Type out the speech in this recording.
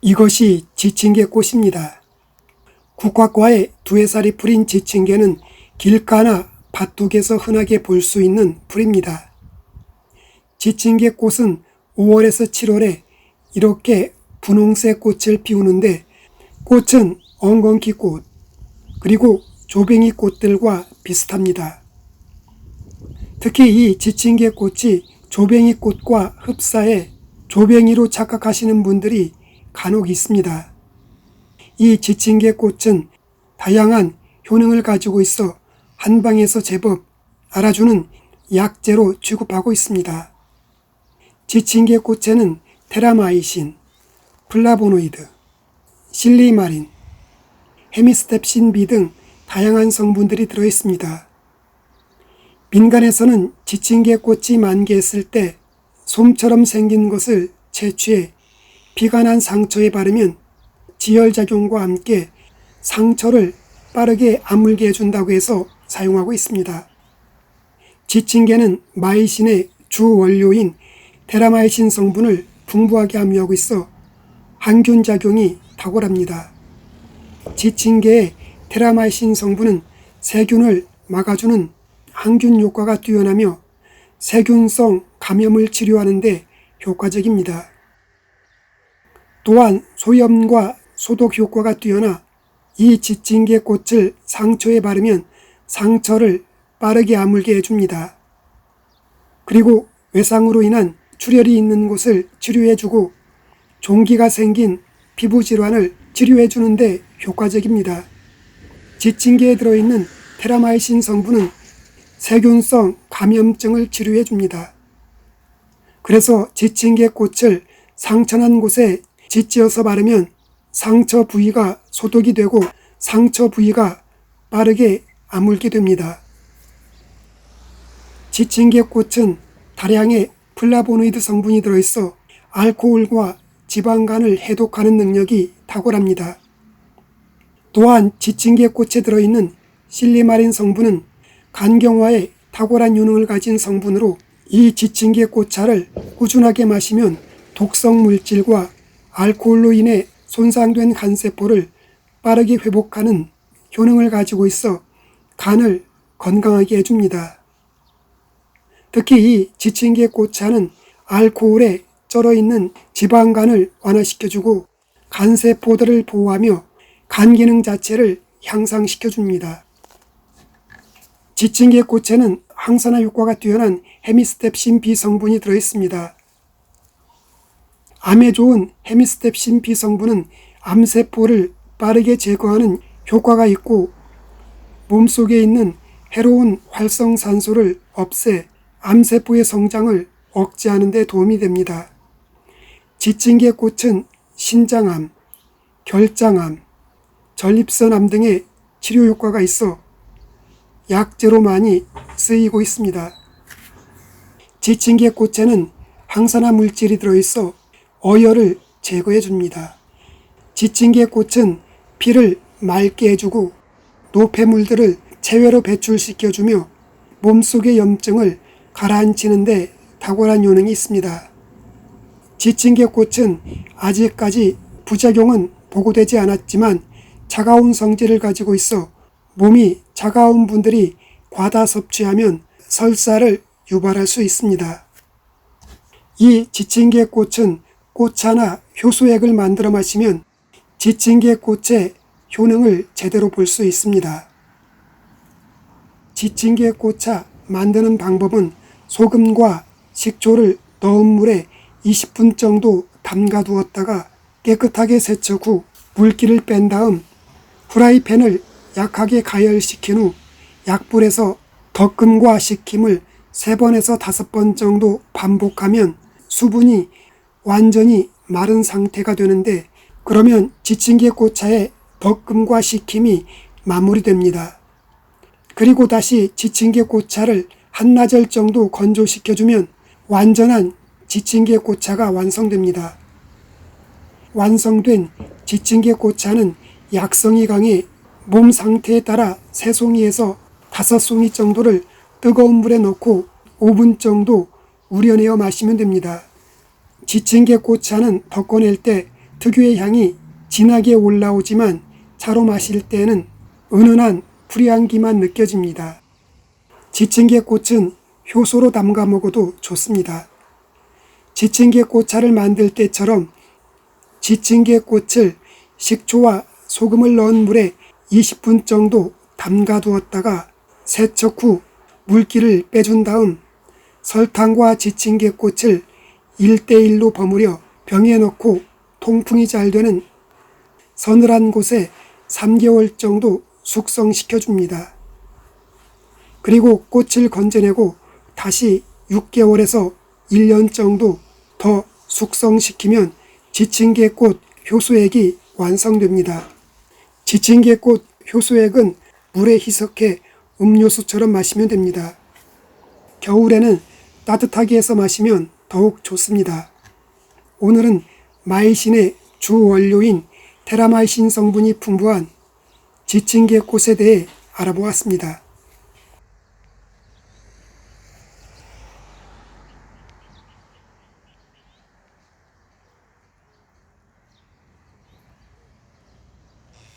이것이 지친개 꽃입니다. 국화과에 두해 살이 풀인 지친개는 길가나 밭둑에서 흔하게 볼 수 있는 풀입니다. 지친개 꽃은 5월에서 7월에 이렇게 분홍색 꽃을 피우는데 꽃은 엉겅퀴 꽃 그리고 조뱅이 꽃들과 비슷합니다. 특히 이 지친개 꽃이 조뱅이 꽃과 흡사해 조뱅이로 착각하시는 분들이 간혹 있습니다. 이 지친개 꽃은 다양한 효능을 가지고 있어 한방에서 제법 알아주는 약재로 취급하고 있습니다. 지친개 꽃에는 테라마이신, 플라보노이드, 실리마린, 헤미스텝신 B 등 다양한 성분들이 들어있습니다. 민간에서는 지친개 꽃이 만개했을 때 솜처럼 생긴 것을 채취해 피가 난 상처에 바르면 지혈작용과 함께 상처를 빠르게 아물게 해준다고 해서 사용하고 있습니다. 지친개는 마이신의 주 원료인 테라마이신 성분을 풍부하게 함유하고 있어 항균 작용이 탁월합니다. 지친개의 테라마이신 성분은 세균을 막아주는 항균 효과가 뛰어나며 세균성 감염을 치료하는 데 효과적입니다. 또한 소염과 소독 효과가 뛰어나 이 지친개 꽃을 상처에 바르면 상처를 빠르게 아물게 해줍니다. 그리고 외상으로 인한 출혈이 있는 곳을 치료해주고 종기가 생긴 피부 질환을 치료해주는 데 효과적입니다. 지친개에 들어있는 테라마이신 성분은 세균성 감염증을 치료해줍니다. 그래서 지친개 꽃을 상처난 곳에 짓지어서 바르면 상처 부위가 소독이 되고 상처 부위가 빠르게 아물게 됩니다. 지친개 꽃은 다량의 플라보노이드 성분이 들어있어 알코올과 지방간을 해독하는 능력이 탁월합니다. 또한 지친개 꽃에 들어있는 실리마린 성분은 간경화에 탁월한 효능을 가진 성분으로 이 지친개 꽃차를 꾸준하게 마시면 독성 물질과 알코올로 인해 손상된 간세포를 빠르게 회복하는 효능을 가지고 있어 간을 건강하게 해줍니다. 특히 이 지친개 꽃차는 알코올에 쩔어있는 지방간을 완화시켜주고 간세포들을 보호하며 간 기능 자체를 향상시켜줍니다. 지친개 꽃에는 항산화 효과가 뛰어난 헤미스텝신 B 성분이 들어있습니다. 암에 좋은 헤미스텝신 B 성분은 암세포를 빠르게 제거하는 효과가 있고 몸속에 있는 해로운 활성산소를 없애 암세포의 성장을 억제하는 데 도움이 됩니다. 지친개 꽃은 신장암, 결장암, 전립선암 등의 치료 효과가 있어 약재로 많이 쓰이고 있습니다. 지친개 꽃에는 항산화 물질이 들어있어 어혈을 제거해 줍니다. 지친개 꽃은 피를 맑게 해주고 노폐물들을 체외로 배출시켜주며 몸속의 염증을 가라앉히는 데 탁월한 효능이 있습니다. 지친개 꽃은 아직까지 부작용은 보고되지 않았지만 차가운 성질을 가지고 있어 몸이 차가운 분들이 과다 섭취하면 설사를 유발할 수 있습니다. 이 지친개 꽃은 꽃차나 효소액을 만들어 마시면 지친개 꽃의 효능을 제대로 볼 수 있습니다. 지친개 꽃차 만드는 방법은 소금과 식초를 넣은 물에 20분 정도 담가 두었다가 깨끗하게 세척 후 물기를 뺀 다음 프라이팬을 약하게 가열시킨 후 약불에서 덕금과 식힘을 3번에서 5번 정도 반복하면 수분이 완전히 마른 상태가 되는데 그러면 지친개 꽃차의 덕금과 식힘이 마무리됩니다. 그리고 다시 지친개 꽃차를 한나절 정도 건조시켜주면 완전한 지친개 꽃차가 완성됩니다. 완성된 지친개 꽃차는 약성이 강해 몸 상태에 따라 3송이에서 5송이 정도를 뜨거운 물에 넣고 5분 정도 우려내어 마시면 됩니다. 지친개 꽃차는 덮어낼 때 특유의 향이 진하게 올라오지만 차로 마실 때는 은은한 풀향기만 느껴집니다. 지층계꽃은 효소로 담가 먹어도 좋습니다. 지층계꽃차를 만들 때처럼 지층계꽃을 식초와 소금을 넣은 물에 20분 정도 담가 두었다가 세척 후 물기를 빼준 다음 설탕과 지층계꽃을 1:1로 버무려 병에 넣고 통풍이 잘 되는 서늘한 곳에 3개월 정도 숙성시켜줍니다. 그리고 꽃을 건져내고 다시 6개월에서 1년 정도 더 숙성시키면 지층계꽃 효소액이 완성됩니다. 지층계꽃 효소액은 물에 희석해 음료수처럼 마시면 됩니다. 겨울에는 따뜻하게 해서 마시면 더욱 좋습니다. 오늘은 마이신의 주 원료인 테라마이신 성분이 풍부한 지층계꽃에 대해 알아보았습니다.